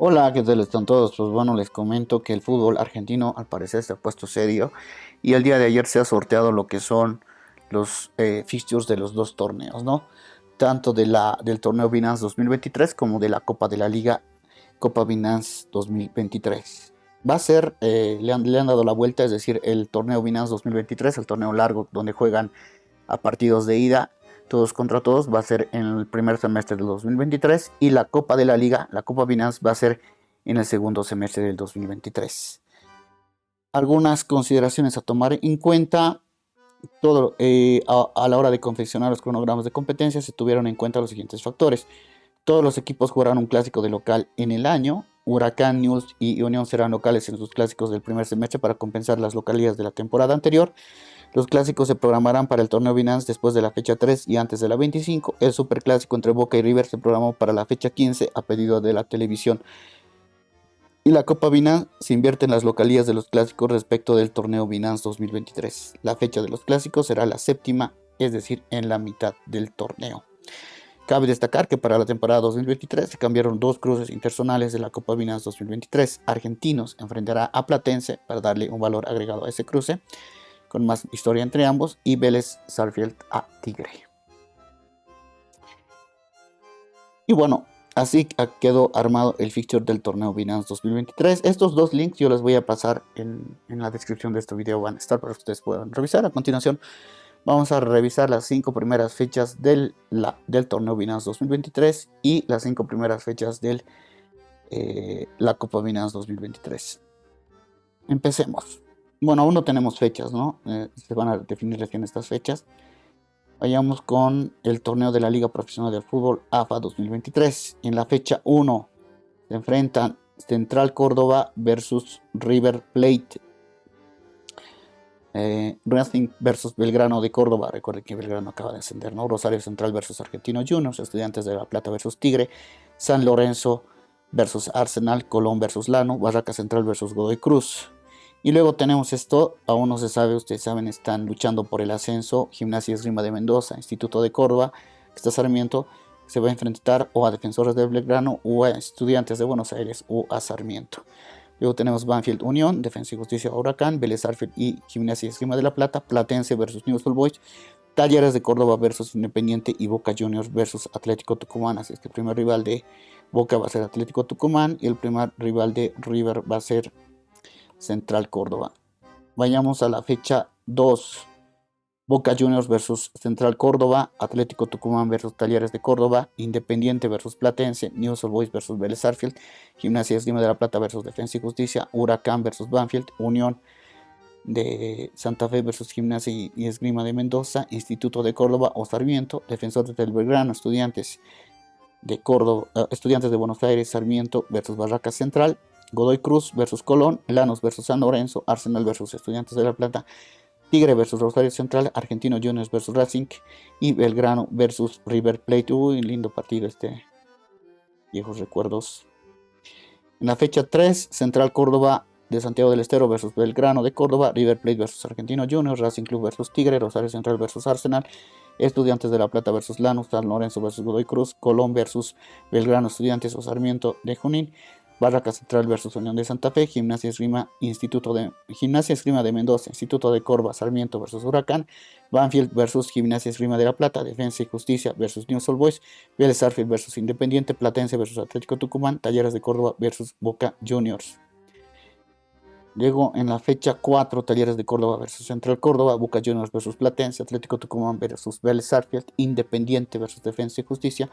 Hola, ¿qué tal están todos? Pues bueno, les comento que el fútbol argentino al parecer se ha puesto serio y el día de ayer se ha sorteado lo que son los fixtures de los dos torneos, ¿no? Tanto del torneo Binance 2023 como de la Copa de la Liga Copa Binance 2023. Va a ser, le han dado la vuelta, es decir, el torneo Binance 2023, el torneo largo donde juegan a partidos de ida, todos contra todos, va a ser en el primer semestre del 2023 y la Copa de la Liga, la Copa Binance, va a ser en el segundo semestre del 2023. Algunas consideraciones a tomar en cuenta. A la hora de confeccionar los cronogramas de competencia se tuvieron en cuenta los siguientes factores. Todos los equipos jugarán un clásico de local en el año. Huracán, News y Unión serán locales en sus clásicos del primer semestre para compensar las localidades de la temporada anterior. Los clásicos se programarán para el torneo Binance después de la fecha 3 y antes de la 25. El superclásico entre Boca y River se programó para la fecha 15 a pedido de la televisión. Y la Copa Binance se invierte en las localías de los clásicos respecto del torneo Binance 2023. La fecha de los clásicos será la séptima, es decir, en la mitad del torneo. Cabe destacar que para la temporada 2023 se cambiaron dos cruces interzonales de la Copa Binance 2023. Argentinos enfrentará a Platense para darle un valor agregado a ese cruce, con más historia entre ambos, y Vélez Sarsfield a Tigre. Y bueno, así quedó armado el fixture del torneo Binance 2023. Estos dos links yo les voy a pasar en la descripción de este video, van a estar para que ustedes puedan revisar. A continuación vamos a revisar las 5 primeras fechas del torneo Binance 2023 y las 5 primeras fechas de la Copa Binance 2023. Empecemos. Bueno, aún no tenemos fechas, ¿no? Se van a definir recién estas fechas. Vayamos con el torneo de la Liga Profesional de Fútbol AFA 2023. En la fecha 1 se enfrentan Central Córdoba versus River Plate. Racing versus Belgrano de Córdoba. Recuerden que Belgrano acaba de ascender, ¿no? Rosario Central versus Argentino Juniors. Estudiantes de La Plata versus Tigre. San Lorenzo versus Arsenal. Colón versus Lano. Barraca Central versus Godoy Cruz. Y luego tenemos esto, aún no se sabe, ustedes saben, están luchando por el ascenso. Gimnasia y Esgrima de Mendoza, Instituto de Córdoba, está Sarmiento, se va a enfrentar o a Defensores de Belgrano o a Estudiantes de Buenos Aires o a Sarmiento. Luego tenemos Banfield Unión, Defensa y Justicia Huracán, Vélez Sarsfield y Gimnasia y Esgrima de la Plata, Platense versus Newell's Old Boys, Talleres de Córdoba versus Independiente y Boca Juniors versus Atlético Tucumán. Así es que el primer rival de Boca va a ser Atlético Tucumán y el primer rival de River va a ser Central Córdoba. Vayamos a la fecha 2. Boca Juniors versus Central Córdoba, Atlético Tucumán versus Talleres de Córdoba, Independiente versus Platense, Newell's Old Boys versus Vélez Sarsfield, Gimnasia y Esgrima de la Plata versus Defensa y Justicia, Huracán versus Banfield, Unión de Santa Fe versus Gimnasia y Esgrima de Mendoza, Instituto de Córdoba o Sarmiento, Defensores del Belgrano, Estudiantes de Córdoba, Estudiantes de Buenos Aires, Sarmiento versus Barraca Central, Godoy Cruz versus Colón, Lanús versus San Lorenzo, Arsenal versus Estudiantes de La Plata, Tigre versus Rosario Central, Argentino Juniors versus Racing y Belgrano versus River Plate. Uy, lindo partido este, viejos recuerdos. En la fecha 3, Central Córdoba de Santiago del Estero versus Belgrano de Córdoba, River Plate versus Argentino Juniors, Racing Club versus Tigre, Rosario Central versus Arsenal, Estudiantes de La Plata versus Lanús, San Lorenzo versus Godoy Cruz, Colón versus Belgrano, Estudiantes o Sarmiento de Junín, Barraca Central versus Unión de Santa Fe, Gimnasia Esgrima de Mendoza, Instituto de Córdoba, Sarmiento versus Huracán, Banfield versus Gimnasia Esgrima de La Plata, Defensa y Justicia versus Newell's Old Boys, Vélez Sarsfield versus Independiente, Platense versus Atlético Tucumán, Talleres de Córdoba versus Boca Juniors. Luego en la fecha 4, Talleres de Córdoba versus Central Córdoba, Boca Juniors versus Platense, Atlético Tucumán versus Vélez Sarsfield, Independiente versus Defensa y Justicia,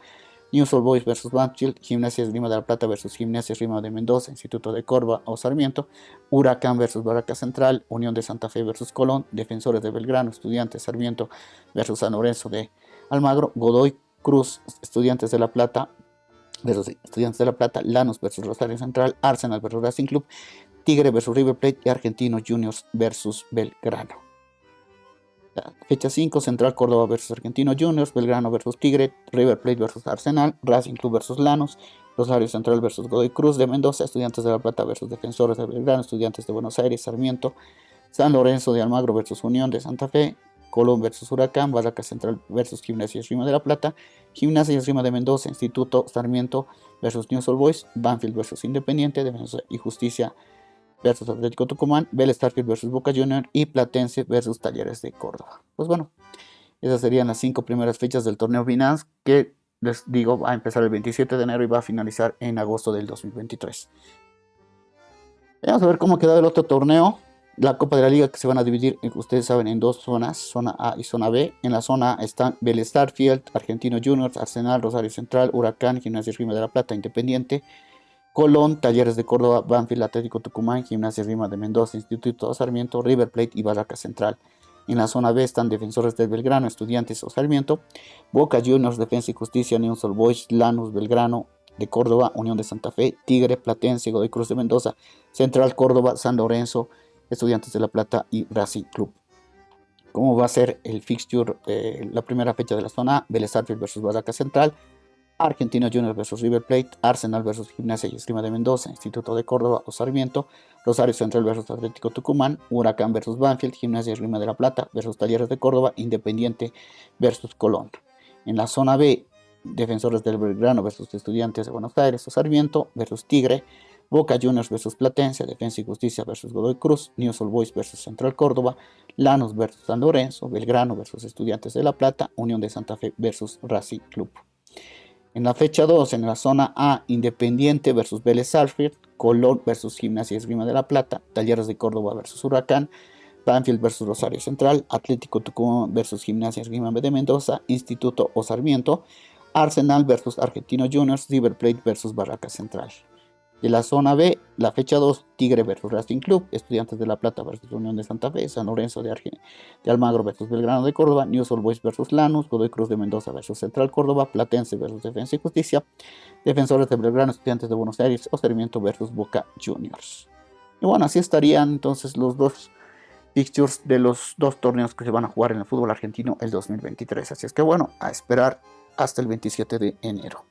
Newell's Old Boys versus Banfield, Gimnasia Esgrima de la Plata versus Gimnasia Esgrima de Mendoza, Instituto de Córdoba o Sarmiento, Huracán versus Barraca Central, Unión de Santa Fe versus Colón, Defensores de Belgrano, Estudiantes Sarmiento versus San Lorenzo de Almagro, Godoy Cruz, Estudiantes de la Plata versus Estudiantes de la Plata, Lanús versus Rosario Central, Arsenal versus Racing Club, Tigre versus River Plate y Argentinos Juniors versus Belgrano. Fecha 5, Central Córdoba versus Argentino Juniors, Belgrano versus Tigre, River Plate versus Arsenal, Racing Club versus Lanús, Rosario Central versus Godoy Cruz de Mendoza, Estudiantes de La Plata versus Defensores de Belgrano, Estudiantes de Buenos Aires, Sarmiento, San Lorenzo de Almagro versus Unión de Santa Fe, Colón versus Huracán, Barraca Central versus Gimnasia y Esgrima de La Plata, Gimnasia y Esgrima de Mendoza, Instituto, Sarmiento versus News Old Boys, Banfield versus Independiente, Defensa y Justicia versus Atlético Tucumán, Vélez Sarsfield versus Boca Juniors y Platense versus Talleres de Córdoba. Pues bueno, esas serían las 5 primeras fechas del torneo Binance, que les digo va a empezar el 27 de enero y va a finalizar en agosto del 2023. Vamos a ver cómo quedó el otro torneo. La Copa de la Liga, que se van a dividir, ustedes saben, en dos zonas, zona A y zona B. En la zona A están Vélez Sarsfield, Argentino Juniors, Arsenal, Rosario Central, Huracán, Gimnasia y Esgrima de la Plata, Independiente, Colón, Talleres de Córdoba, Banfield, Atlético Tucumán, Gimnasia y Esgrima de Mendoza, Instituto Sarmiento, River Plate y Barracas Central. En la zona B están Defensores del Belgrano, Estudiantes o Sarmiento, Boca Juniors, Defensa y Justicia, News Old Boys, Lanús, Belgrano de Córdoba, Unión de Santa Fe, Tigre, Platense, Godoy Cruz de Mendoza, Central Córdoba, San Lorenzo, Estudiantes de La Plata y Racing Club. ¿Cómo va a ser el fixture? La primera fecha de la zona A, Vélez Sarsfield versus Barracas Central, Argentino Juniors versus River Plate, Arsenal versus Gimnasia y Esgrima de Mendoza, Instituto de Córdoba o Sarmiento, Rosario Central versus Atlético Tucumán, Huracán versus Banfield, Gimnasia y Esgrima de la Plata versus Talleres de Córdoba, Independiente versus Colón. En la zona B, Defensores del Belgrano versus Estudiantes de Buenos Aires o Sarmiento versus Tigre, Boca Juniors versus Platense, Defensa y Justicia versus Godoy Cruz, News Old Boys versus Central Córdoba, Lanús versus San Lorenzo, Belgrano versus Estudiantes de La Plata, Unión de Santa Fe versus Racing Club. En la fecha 2, en la zona A, Independiente versus Vélez Sarsfield, Colón versus Gimnasia y Esgrima de la Plata, Talleres de Córdoba versus Huracán, Banfield versus Rosario Central, Atlético Tucumán versus Gimnasia y Esgrima de Mendoza, Instituto o Sarmiento, Arsenal versus Argentino Juniors, River Plate versus Barracas Central. De la zona B, la fecha 2, Tigre versus Racing Club, Estudiantes de La Plata versus Unión de Santa Fe, San Lorenzo de Almagro versus Belgrano de Córdoba, News Old Boys versus Lanús, Godoy Cruz de Mendoza versus Central Córdoba, Platense versus Defensa y Justicia, Defensores de Belgrano, Estudiantes de Buenos Aires o Sarmiento versus Boca Juniors. Y bueno, así estarían entonces los dos fixtures de los dos torneos que se van a jugar en el fútbol argentino el 2023. Así es que bueno, a esperar hasta el 27 de enero.